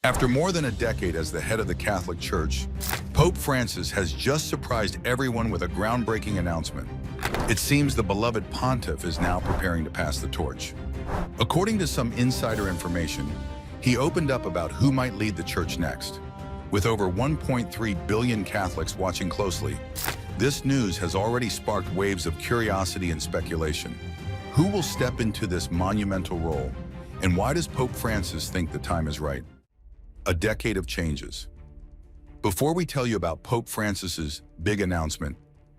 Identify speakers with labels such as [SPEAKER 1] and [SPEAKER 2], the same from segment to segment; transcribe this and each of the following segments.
[SPEAKER 1] After more than a decade as the head of the Catholic Church, Pope Francis has just surprised everyone with a groundbreaking announcement. It seems the beloved pontiff is now preparing to pass the torch. According to some insider information, he opened up about who might lead the church next. With over 1.3 billion Catholics watching closely, this news has already sparked waves of curiosity and speculation. Who will step into this monumental role, and why does Pope Francis think the time is right? A decade of changes. Before we tell you about Pope Francis's big announcement,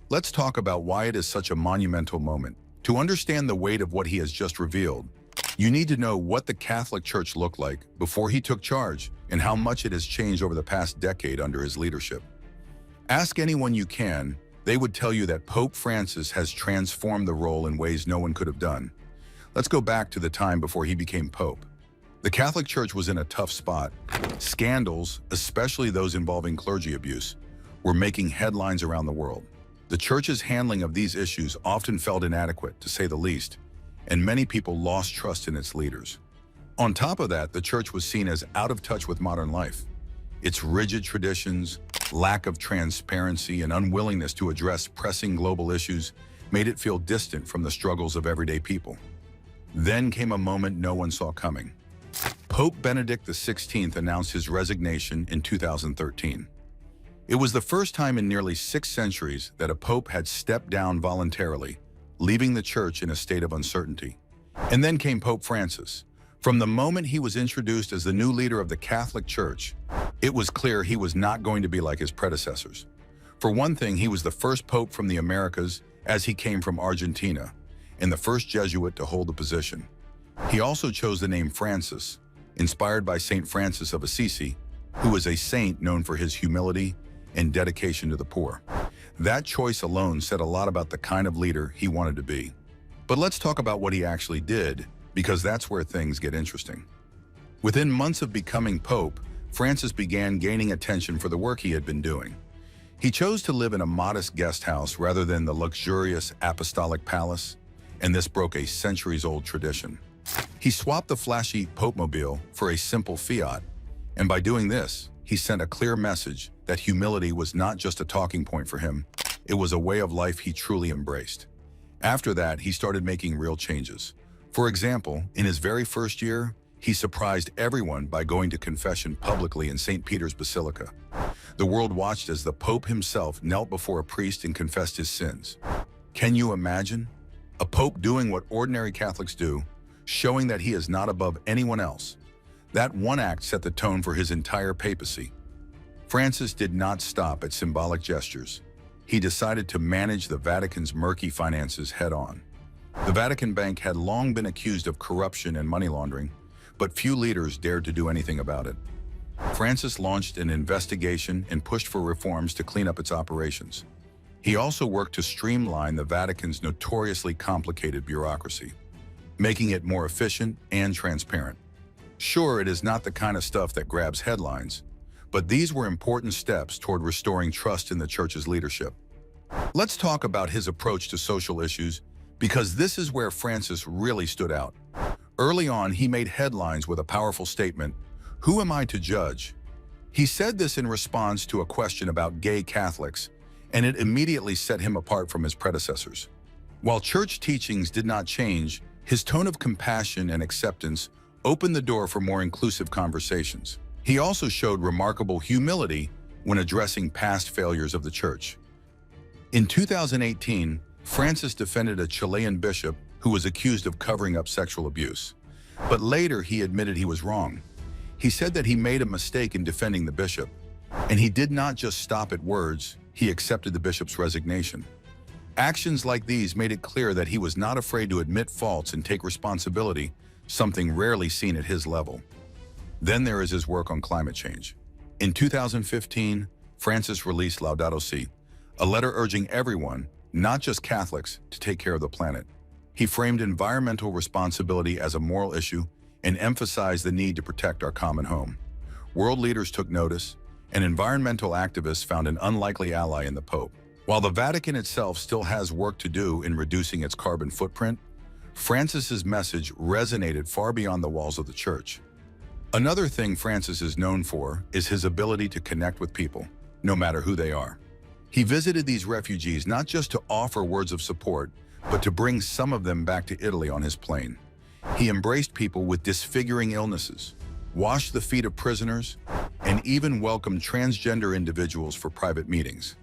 [SPEAKER 1] let's talk about why it is such a monumental moment. To understand the weight of what he has just revealed, you need to know what the Catholic Church looked like before he took charge and how much it has changed over the past decade under his leadership. Ask anyone you can, they would tell you that Pope Francis has transformed the role in ways no one could have done. Let's go back to the time before he became Pope. The Catholic Church was in a tough spot. Scandals, especially those involving clergy abuse, were making headlines around the world. The Church's handling of these issues often felt inadequate, to say the least, and many people lost trust in its leaders. On top of that, the Church was seen as out of touch with modern life. Its rigid traditions, lack of transparency, and unwillingness to address pressing global issues made it feel distant from the struggles of everyday people. Then came a moment no one saw coming. Pope Benedict XVI announced his resignation in 2013. It was the first time in nearly 6 centuries that a pope had stepped down voluntarily, leaving the church in a state of uncertainty. And then came Pope Francis. From the moment he was introduced as the new leader of the Catholic Church, it was clear he was not going to be like his predecessors. For one thing, he was the first pope from the Americas, as he came from Argentina, and the first Jesuit to hold the position. He also chose the name Francis, inspired by Saint Francis of Assisi, who is a saint known for his humility and dedication to the poor. That choice alone said a lot about the kind of leader he wanted to be. But let's talk about what he actually did, because that's where things get interesting. Within months of becoming Pope, Francis began gaining attention for the work he had been doing. He chose to live in a modest guest house rather than the luxurious apostolic palace, and this broke a centuries-old tradition. He swapped the flashy Pope-mobile for a simple Fiat, and by doing this, he sent a clear message that humility was not just a talking point for him, it was a way of life he truly embraced. After that, he started making real changes. For example, in his very first year, he surprised everyone by going to confession publicly in St. Peter's Basilica. The world watched as the Pope himself knelt before a priest and confessed his sins. Can you imagine? A Pope doing what ordinary Catholics do, showing that he is not above anyone else. That one act set the tone for his entire papacy. Francis did not stop at symbolic gestures. He decided to manage the Vatican's murky finances head-on. The Vatican Bank had long been accused of corruption and money laundering, but few leaders dared to do anything about it. Francis launched an investigation and pushed for reforms to clean up its operations. He also worked to streamline the Vatican's notoriously complicated bureaucracy, making it more efficient and transparent. Sure, it is not the kind of stuff that grabs headlines, but these were important steps toward restoring trust in the Church's leadership. Let's talk about his approach to social issues, because this is where Francis really stood out. Early on, he made headlines with a powerful statement, "Who am I to judge?" He said this in response to a question about gay Catholics, and it immediately set him apart from his predecessors. While church teachings did not change, his tone of compassion and acceptance opened the door for more inclusive conversations. He also showed remarkable humility when addressing past failures of the Church. In 2018, Francis defended a Chilean bishop who was accused of covering up sexual abuse. But later, he admitted he was wrong. He said that he made a mistake in defending the bishop, and he did not just stop at words, he accepted the bishop's resignation. Actions like these made it clear that he was not afraid to admit faults and take responsibility, something rarely seen at his level. Then there is his work on climate change. In 2015, Francis released Laudato Si, a letter urging everyone, not just Catholics, to take care of the planet. He framed environmental responsibility as a moral issue and emphasized the need to protect our common home. World leaders took notice, and environmental activists found an unlikely ally in the Pope. While the Vatican itself still has work to do in reducing its carbon footprint, Francis's message resonated far beyond the walls of the Church. Another thing Francis is known for is his ability to connect with people, no matter who they are. He visited these refugees not just to offer words of support, but to bring some of them back to Italy on his plane. He embraced people with disfiguring illnesses, washed the feet of prisoners, and even welcomed transgender individuals for private meetings.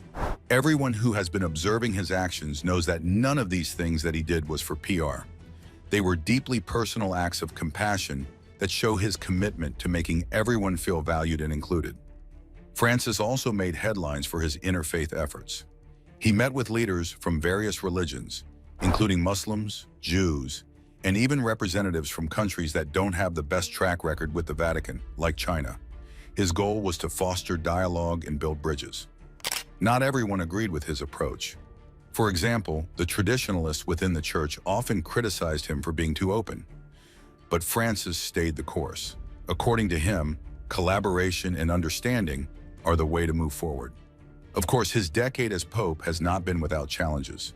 [SPEAKER 1] Everyone who has been observing his actions knows that none of these things that he did was for PR. They were deeply personal acts of compassion that show his commitment to making everyone feel valued and included. Francis also made headlines for his interfaith efforts. He met with leaders from various religions, including Muslims, Jews, and even representatives from countries that don't have the best track record with the Vatican, like China. His goal was to foster dialogue and build bridges. Not everyone agreed with his approach. For example, the traditionalists within the church often criticized him for being too open. But Francis stayed the course. According to him, collaboration and understanding are the way to move forward. Of course, his decade as Pope has not been without challenges.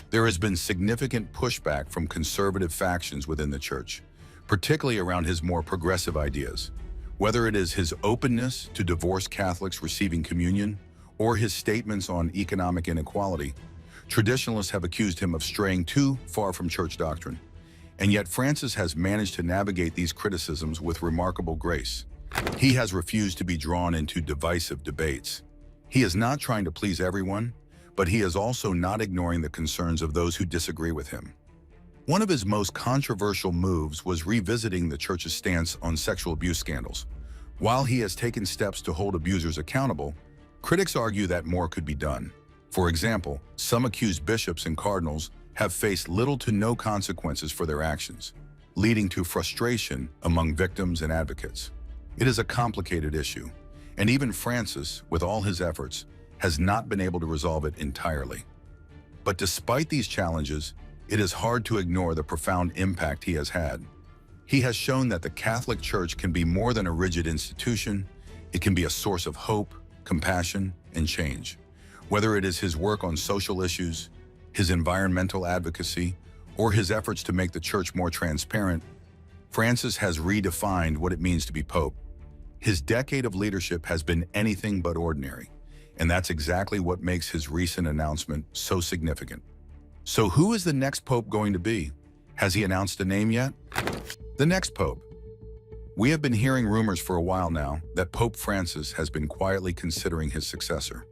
[SPEAKER 1] There has been significant pushback from conservative factions within the church, particularly around his more progressive ideas. Whether it is his openness to divorced Catholics receiving communion or his statements on economic inequality, traditionalists have accused him of straying too far from church doctrine. And yet Francis has managed to navigate these criticisms with remarkable grace. He has refused to be drawn into divisive debates. He is not trying to please everyone, but he is also not ignoring the concerns of those who disagree with him. One of his most controversial moves was revisiting the church's stance on sexual abuse scandals. While he has taken steps to hold abusers accountable, critics argue that more could be done. For example, some accused bishops and cardinals have faced little to no consequences for their actions, leading to frustration among victims and advocates. It is a complicated issue, and even Francis, with all his efforts, has not been able to resolve it entirely. But despite these challenges, it is hard to ignore the profound impact he has had. He has shown that the Catholic Church can be more than a rigid institution. It can be a source of hope, compassion, and change. Whether it is his work on social issues, his environmental advocacy, or his efforts to make the church more transparent, Francis has redefined what it means to be Pope. His decade of leadership has been anything but ordinary, and that's exactly what makes his recent announcement so significant. So who is the next Pope going to be? Has he announced a name yet? The next Pope. We have been hearing rumors for a while now that Pope Francis has been quietly considering his successor.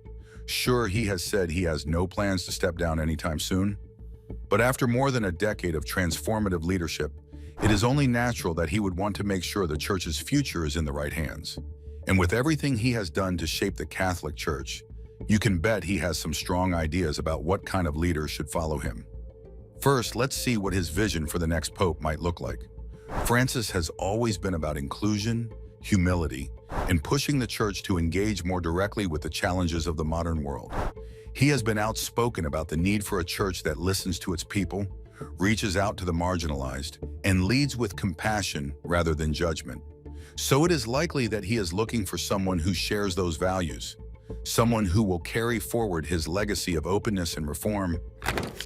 [SPEAKER 1] Sure, he has said he has no plans to step down anytime soon, but after more than a decade of transformative leadership, it is only natural that he would want to make sure the church's future is in the right hands. And with everything he has done to shape the Catholic Church, you can bet he has some strong ideas about what kind of leader should follow him. First, let's see what his vision for the next Pope might look like. Francis has always been about inclusion, humility, and pushing the church to engage more directly with the challenges of the modern world. He has been outspoken about the need for a church that listens to its people, reaches out to the marginalized, and leads with compassion rather than judgment. So it is likely that he is looking for someone who shares those values, someone who will carry forward his legacy of openness and reform,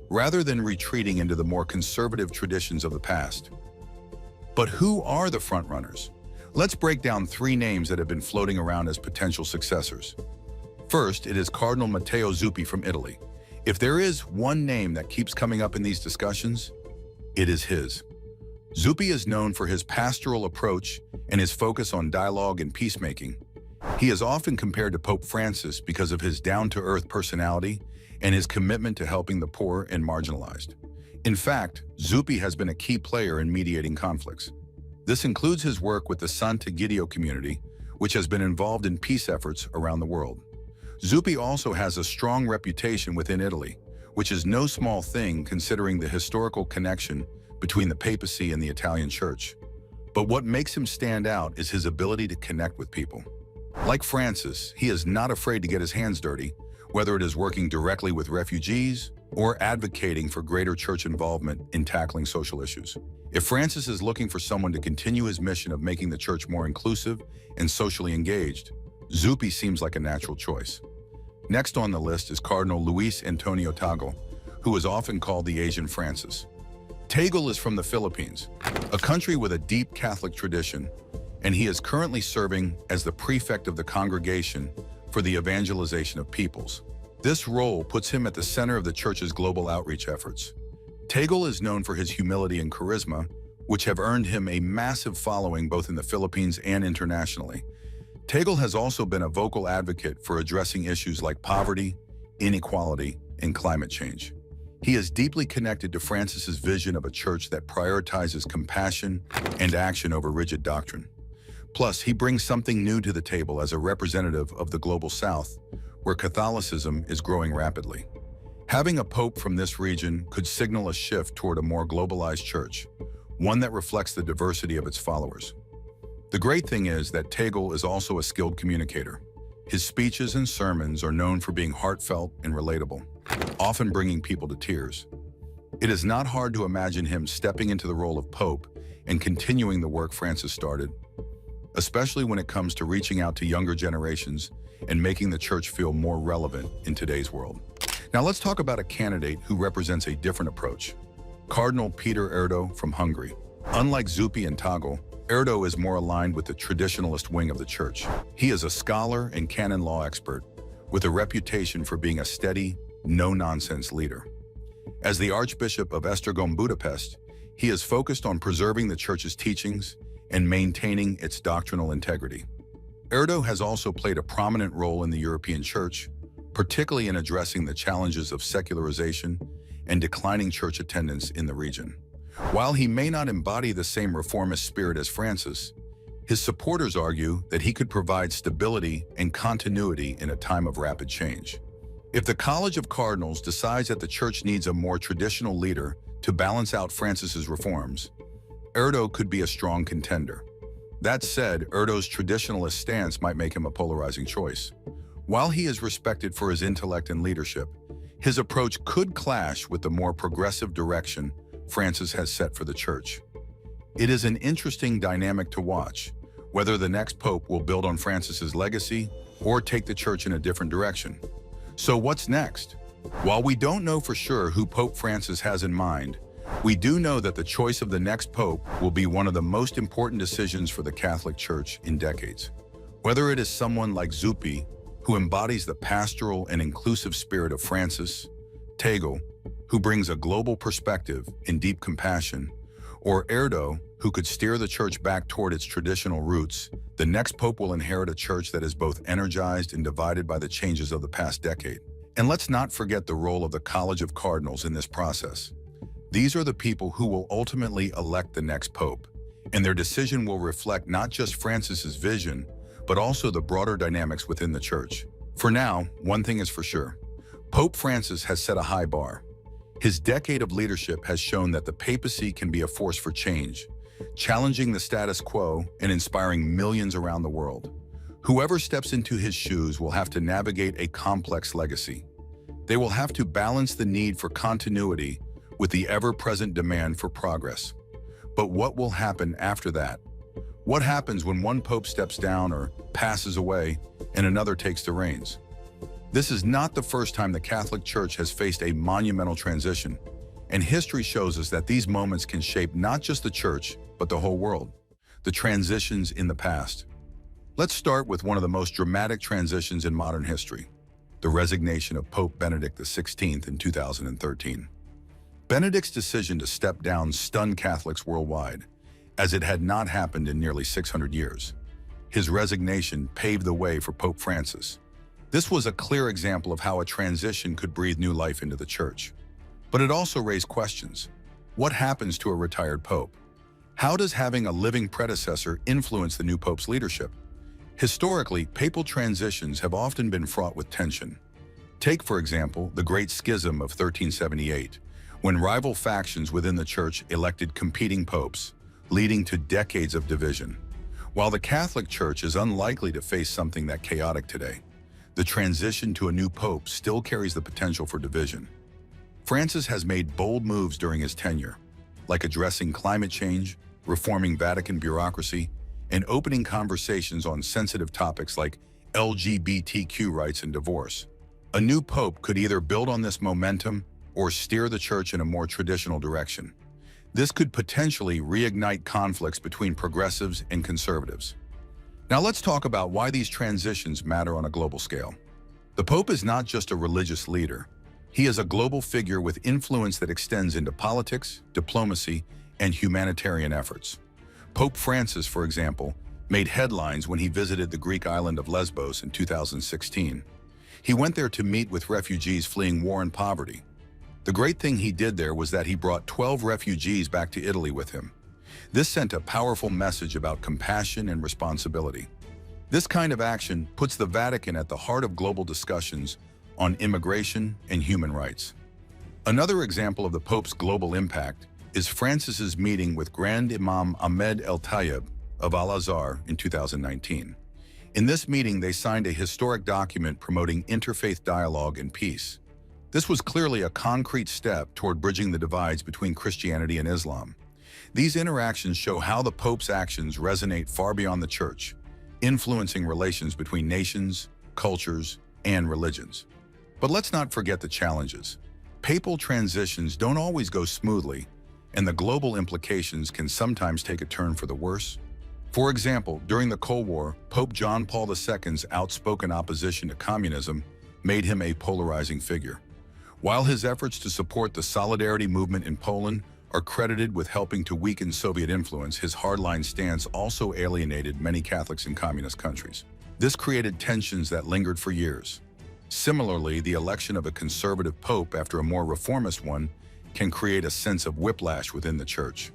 [SPEAKER 1] rather than retreating into the more conservative traditions of the past. But who are the frontrunners? Let's break down 3 names that have been floating around as potential successors. First, it is Cardinal Matteo Zuppi from Italy. If there is one name that keeps coming up in these discussions, it is his. Zuppi is known for his pastoral approach and his focus on dialogue and peacemaking. He is often compared to Pope Francis because of his down-to-earth personality and his commitment to helping the poor and marginalized. In fact, Zuppi has been a key player in mediating conflicts. This includes his work with the Sant'Egidio community, which has been involved in peace efforts around the world. Zuppi also has a strong reputation within Italy, which is no small thing considering the historical connection between the papacy and the Italian church. But what makes him stand out is his ability to connect with people. Like Francis, he is not afraid to get his hands dirty, whether it is working directly with refugees or advocating for greater church involvement in tackling social issues. If Francis is looking for someone to continue his mission of making the church more inclusive and socially engaged, Zuppi seems like a natural choice. Next on the list is Cardinal Luis Antonio Tagle, who is often called the Asian Francis. Tagle is from the Philippines, a country with a deep Catholic tradition, and he is currently serving as the prefect of the Congregation for the Evangelization of Peoples. This role puts him at the center of the church's global outreach efforts. Tagle is known for his humility and charisma, which have earned him a massive following both in the Philippines and internationally. Tagle has also been a vocal advocate for addressing issues like poverty, inequality, and climate change. He is deeply connected to Francis's vision of a church that prioritizes compassion and action over rigid doctrine. Plus, he brings something new to the table as a representative of the Global South, where Catholicism is growing rapidly. Having a pope from this region could signal a shift toward a more globalized church, one that reflects the diversity of its followers. The great thing is that Tagle is also a skilled communicator. His speeches and sermons are known for being heartfelt and relatable, often bringing people to tears. It is not hard to imagine him stepping into the role of pope and continuing the work Francis started, especially when it comes to reaching out to younger generations and making the church feel more relevant in today's world. Now let's talk about a candidate who represents a different approach. Cardinal Peter Erdo from Hungary. Unlike Zuppi and Tagle, Erdo is more aligned with the traditionalist wing of the church. He is a scholar and canon law expert, with a reputation for being a steady, no-nonsense leader. As the Archbishop of Esztergom, Budapest, he is focused on preserving the church's teachings and maintaining its doctrinal integrity. Erdo has also played a prominent role in the European Church, particularly in addressing the challenges of secularization and declining church attendance in the region. While he may not embody the same reformist spirit as Francis, his supporters argue that he could provide stability and continuity in a time of rapid change. If the College of Cardinals decides that the church needs a more traditional leader to balance out Francis's reforms, Erdo could be a strong contender. That said, Erdo's traditionalist stance might make him a polarizing choice. While he is respected for his intellect and leadership, his approach could clash with the more progressive direction Francis has set for the church. It is an interesting dynamic to watch, whether the next pope will build on Francis's legacy or take the church in a different direction. So what's next? While we don't know for sure who Pope Francis has in mind, we do know that the choice of the next pope will be one of the most important decisions for the Catholic Church in decades. Whether it is someone like Zuppi, who embodies the pastoral and inclusive spirit of Francis, Tagle, who brings a global perspective and deep compassion, or Erdo, who could steer the church back toward its traditional roots, the next pope will inherit a church that is both energized and divided by the changes of the past decade. And let's not forget the role of the College of Cardinals in this process. These are the people who will ultimately elect the next pope, and their decision will reflect not just Francis's vision, but also the broader dynamics within the church. For now, one thing is for sure. Pope Francis has set a high bar. His decade of leadership has shown that the papacy can be a force for change, challenging the status quo and inspiring millions around the world. Whoever steps into his shoes will have to navigate a complex legacy. They will have to balance the need for continuity with the ever-present demand for progress. But what will happen after that? What happens when one pope steps down or passes away and another takes the reins? This is not the first time the Catholic Church has faced a monumental transition, and history shows us that these moments can shape not just the church, but the whole world. The transitions in the past. Let's start with one of the most dramatic transitions in modern history, the resignation of Pope Benedict XVI in 2013. Benedict's decision to step down stunned Catholics worldwide, as it had not happened in nearly 600 years. His resignation paved the way for Pope Francis. This was a clear example of how a transition could breathe new life into the church. But it also raised questions. What happens to a retired pope? How does having a living predecessor influence the new pope's leadership? Historically, papal transitions have often been fraught with tension. Take, for example, the Great Schism of 1378, when rival factions within the church elected competing popes, leading to decades of division. While the Catholic Church is unlikely to face something that chaotic today, the transition to a new pope still carries the potential for division. Francis has made bold moves during his tenure, like addressing climate change, reforming Vatican bureaucracy, and opening conversations on sensitive topics like LGBTQ rights and divorce. A new pope could either build on this momentum or steer the church in a more traditional direction. This could potentially reignite conflicts between progressives and conservatives. Now let's talk about why these transitions matter on a global scale. The Pope is not just a religious leader. He is a global figure with influence that extends into politics, diplomacy, and humanitarian efforts. Pope Francis, for example, made headlines when he visited the Greek island of Lesbos in 2016. He went there to meet with refugees fleeing war and poverty. The great thing he did there was that he brought 12 refugees back to Italy with him. This sent a powerful message about compassion and responsibility. This kind of action puts the Vatican at the heart of global discussions on immigration and human rights. Another example of the Pope's global impact is Francis's meeting with Grand Imam Ahmed El-Tayeb of Al-Azhar in 2019. In this meeting, they signed a historic document promoting interfaith dialogue and peace. This was clearly a concrete step toward bridging the divides between Christianity and Islam. These interactions show how the Pope's actions resonate far beyond the Church, influencing relations between nations, cultures, and religions. But let's not forget the challenges. Papal transitions don't always go smoothly, and the global implications can sometimes take a turn for the worse. For example, during the Cold War, Pope John Paul II's outspoken opposition to communism made him a polarizing figure. While his efforts to support the Solidarity movement in Poland are credited with helping to weaken Soviet influence, his hardline stance also alienated many Catholics in communist countries. This created tensions that lingered for years. Similarly, the election of a conservative pope after a more reformist one can create a sense of whiplash within the Church.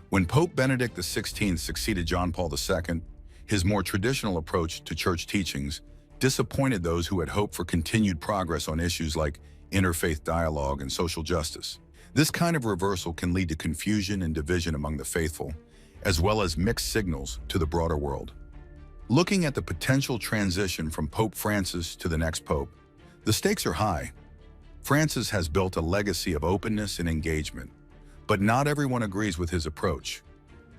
[SPEAKER 1] When Pope Benedict XVI succeeded John Paul II, his more traditional approach to church teachings disappointed those who had hoped for continued progress on issues like interfaith dialogue and social justice. This kind of reversal can lead to confusion and division among the faithful, as well as mixed signals to the broader world. Looking at the potential transition from Pope Francis to the next pope, the stakes are high. Francis has built a legacy of openness and engagement, but not everyone agrees with his approach.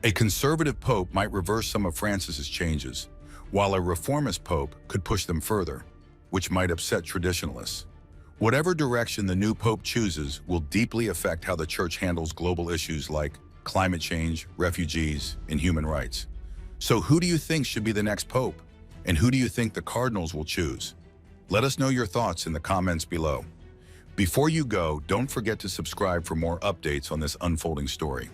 [SPEAKER 1] A conservative pope might reverse some of Francis's changes, while a reformist pope could push them further, which might upset traditionalists. Whatever direction the new pope chooses will deeply affect how the Church handles global issues like climate change, refugees, and human rights. So who do you think should be the next pope? And who do you think the cardinals will choose? Let us know your thoughts in the comments below. Before you go, don't forget to subscribe for more updates on this unfolding story.